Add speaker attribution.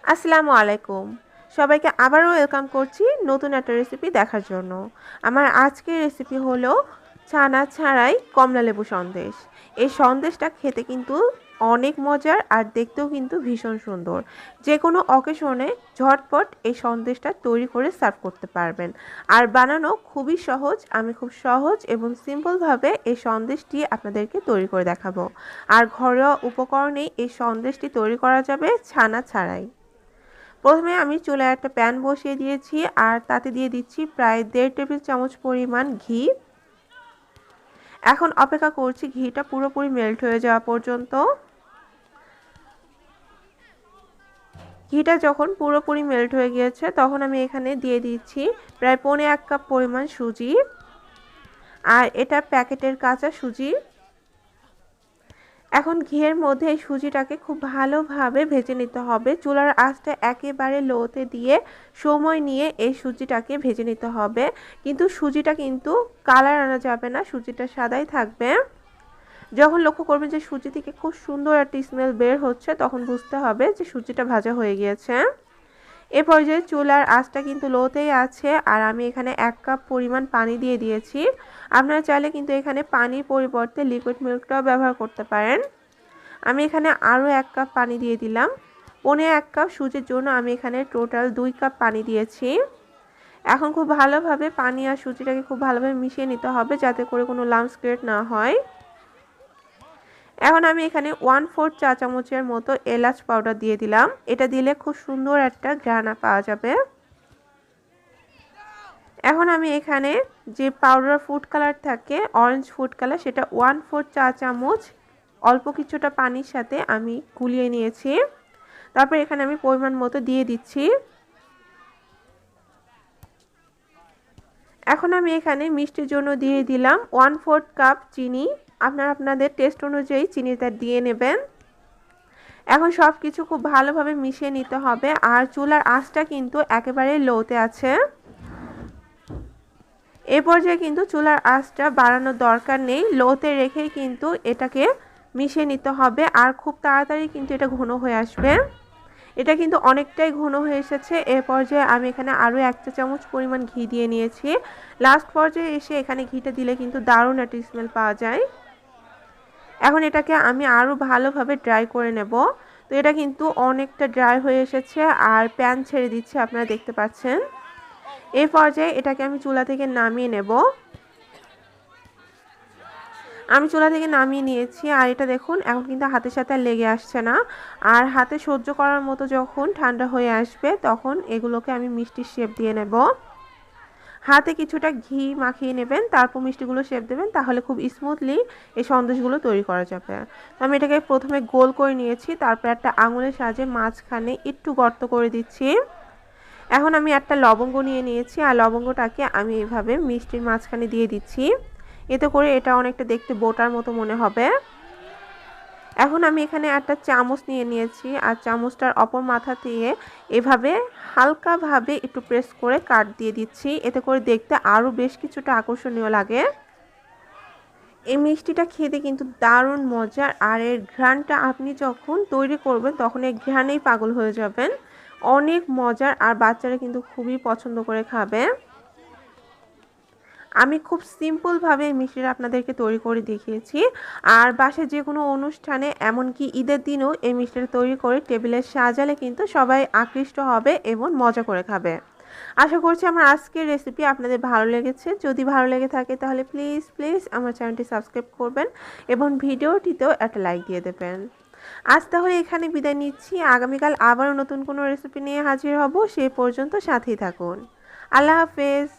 Speaker 1: আসসালামু আলাইকুম। সবাইকে আবারও ওয়েলকাম করছি নতুন একটা রেসিপি দেখার জন্য। আমার আজকের রেসিপি হলো ছানা ছাড়াই কমলা লেবু সন্দেশ। এই সন্দেশটা খেতে কিন্তু অনেক মজার আর দেখতেও কিন্তু ভীষণ সুন্দর। যে কোনো অকেশনে ঝটপট এই সন্দেশটা তৈরি করে সার্ভ করতে পারবেন। আর বানানো খুবই সহজ। আমি খুব সহজ এবং সিম্পলভাবে এই সন্দেশটি আপনাদেরকে তৈরি করে দেখাবো। আর ঘরোয়া উপকরণেই এই সন্দেশটি তৈরি করা যাবে ছানা ছাড়াই। প্রথমে আমি চুলায় একটা প্যান বসিয়ে দিয়েছি আর তাতে দিয়ে দিচ্ছি প্রায় 1.5 টেবিল চামচ পরিমাণ ঘি। এখন অপেক্ষা করছি ঘিটা পুরোপুরি মেল্ট হয়ে যাওয়া পর্যন্ত। ঘিটা যখন পুরোপুরি মেল্ট হয়ে গিয়েছে তখন আমি এখানে দিয়ে দিচ্ছি প্রায় 1.5 কাপ পরিমাণ সুজি। আর এটা প্যাকেটের কাঁচা সুজি। এখন ঘিয়ের মধ্যে এই সুজিটাকে খুব ভালোভাবে ভেজে নিতে হবে। চুলার আঁচটা একেবারে লোতে দিয়ে সময় নিয়ে এই সুজিটাকে ভেজে নিতে হবে। কিন্তু সুজিটা কিন্তু কালার আনা যাবে না, সুজিটা সাদাই থাকবে। যখন লক্ষ্য করবেন যে সুজি থেকে খুব সুন্দর একটা স্মেল বের হচ্ছে তখন বুঝতে হবে যে সুজিটা ভাজা হয়ে গিয়েছে। এ পর্যায়ে চুলার আঁচটা কিন্তু লোতেই আছে আর আমি এখানে 1 কাপ পরিমাণ পানি দিয়ে দিয়েছি। আপনারা চাইলে কিন্তু এখানে পানির পরিবর্তে লিকুইড মিল্কটাও ব্যবহার করতে পারেন। আমি এখানে আরও 1 কাপ পানি দিয়ে দিলাম। 1.5 কাপ সুজির জন্য আমি এখানে টোটাল 2 কাপ পানি দিয়েছি। এখন খুব ভালোভাবে পানি আর সুজিটাকে খুব ভালোভাবে মিশিয়ে নিতে হবে যাতে করে কোনো লাম্পস ক্রিয়েট না হয়। এখন আমি এখানে 1/4 চা চামচের মতো এলাচ পাউডার দিয়ে দিলাম। এটা দিলে খুব সুন্দর একটা ঘ্রাণ পাওয়া যাবে। এখন আমি এখানে যে পাউডার ফুড কালার থাকে, অরেঞ্জ ফুড কালার, সেটা 1/4 চা চামচ অল্প কিছুটা পানির সাথে আমি গুলিয়ে নিয়েছি। তারপর এখানে আমি পরিমাণ মতো দিয়ে দিচ্ছি। এখন আমি এখানে মিষ্টির জন্য দিয়ে দিলাম 1/4 কাপ চিনি। আপনারা আপনাদের টেস্ট অনুযায়ী চিনিটা দিয়ে নেবেন। এখন সব কিছু খুব ভালোভাবে মিশিয়ে নিতে হবে আর চুলার আঁচটা কিন্তু একেবারে লোতে আছে। এই পর্যায়ে কিন্তু চুলার আঁচটা বাড়ানোর দরকার নেই, লোতে রেখেই কিন্তু এটাকে মিশিয়ে নিতে হবে আর খুব তাড়াতাড়ি কিন্তু এটা ঘন হয়ে আসবে। এটা কিন্তু অনেকটাই ঘন হয়ে এসেছে। এর পর্যায়ে আমি এখানে আরও 1 চা চামচ পরিমাণ ঘি দিয়ে নিয়েছি। লাস্ট পর্যায়ে এসে এখানে ঘিটা দিলে কিন্তু দারুণ একটা স্মেল পাওয়া যায়। এখন এটাকে আমি আরও ভালোভাবে ড্রাই করে নেব। তো এটা কিন্তু অনেকটা ড্রাই হয়ে এসেছে আর প্যান ছেড়ে দিচ্ছে, আপনারা দেখতে পাচ্ছেন। এই পর্যায়ে এটাকে আমি চুলা থেকে নামিয়ে নেব। আমি চুলা থেকে নামিয়ে নিয়েছি আর এটা দেখুন এখন কিন্তু হাতের সাথে আর লেগে আসছে না। আর হাতে সহ্য করার মতো যখন ঠান্ডা হয়ে আসবে তখন এগুলোকে আমি মিষ্টির শেপ দিয়ে নেব। হাতে কিছুটা ঘি মাখিয়ে নেবেন, তারপর মিষ্টিগুলো শেপ দেবেন, তাহলে খুব স্মুথলি এই সন্দেশগুলো তৈরি করা যাবে। তো আমি এটাকে প্রথমে গোল করে নিয়েছি, তারপর একটা আঙুলের সাহায্যে মাঝখানে একটু গর্ত করে দিচ্ছি। এখন আমি একটা লবঙ্গ নিয়ে নিয়েছি আর লবঙ্গটাকে আমি এইভাবে মিষ্টির মাঝখানে দিয়ে দিচ্ছি। এতে করে এটা অনেকটা দেখতে বোটার মতো মনে হবে। এখন আমি এখানে একটা চামচ নিয়ে নিয়েছি আর চামচটার অপর মাথা দিয়ে এভাবে হালকাভাবে একটু প্রেস করে কাট দিয়ে দিচ্ছি। এতে করে দেখতে আরও বেশ কিছুটা আকর্ষণীয় লাগে। এই মিষ্টিটা খেতে কিন্তু দারুণ মজার আর এর ঘ্রাণটা আপনি যখন তৈরি করবেন তখন এই ঘ্রাণেই পাগল হয়ে যাবেন। অনেক মজার আর বাচ্চারা কিন্তু খুবই পছন্দ করে খাবে। আমি খুব সিম্পলভাবে এই মিষ্টিটা আপনাদেরকে তৈরি করে দেখিয়েছি। আর বাসায় যে কোনো অনুষ্ঠানে এমনকি ঈদের দিনেও এই মিষ্টিটা তৈরি করে টেবিলে সাজালে কিন্তু সবাই আকৃষ্ট হবে এবং মজা করে খাবে। আশা করছি আমার আজকের রেসিপি আপনাদের ভালো লেগেছে। যদি ভালো লেগে থাকে তাহলে প্লিজ প্লিজ আমার চ্যানেলটি সাবস্ক্রাইব করবেন এবং ভিডিওটিতেও একটা লাইক দিয়ে দেবেন। আজ তাহলে এখানে বিদায় নিচ্ছি। আগামীকাল আবারও নতুন কোনো রেসিপি নিয়ে হাজির হব। সেই পর্যন্ত সাথেই থাকুন। আল্লাহ হাফেজ।